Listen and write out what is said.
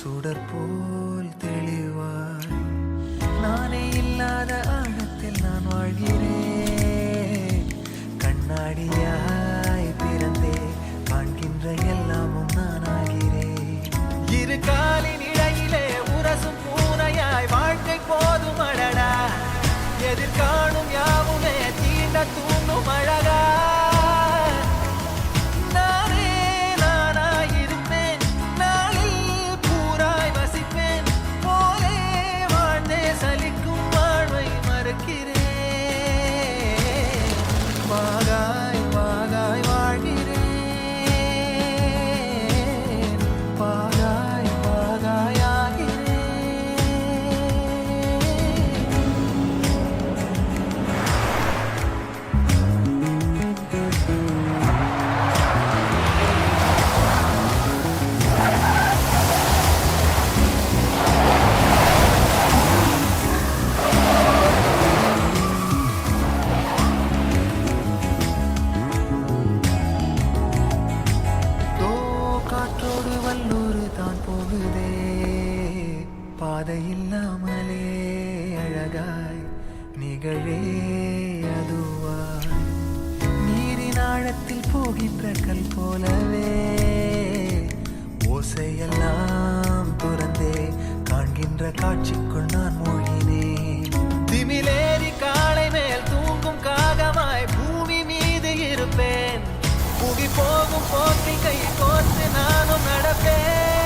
சுடற்போல் தெளிவாய் நானே இல்லாத ஆழத்தில் நான் வாழ்கிறேன். கண்ணாடியாய் பிறந்தே காண்கின்ற எல்லாமும் நான் ஆகிறேன். இரு காலின் இடையிலே உரசும் பூனையாய் வாழ்க்கை போதும் அடடா. எதிர்காணும் யாவுமே தீண்ட தூண்டும் அழகா. பாதை இல்லாமலே அழகாய் நிகழே அதுவாய் நீரின் ஆழத்தில் போகின்ற கல் போலவே ஓசையெல்லாம் துறந்தே காண்கின்ற காட்சிக்குள் நான் மூழ்கினேன். திமிலேறி காலை மேல் தூங்கும் காகமாய் பூமி மீது இருப்பேன். புவி போகும் போக்கில் கை கோர்த்து நானும் நடப்பேன்.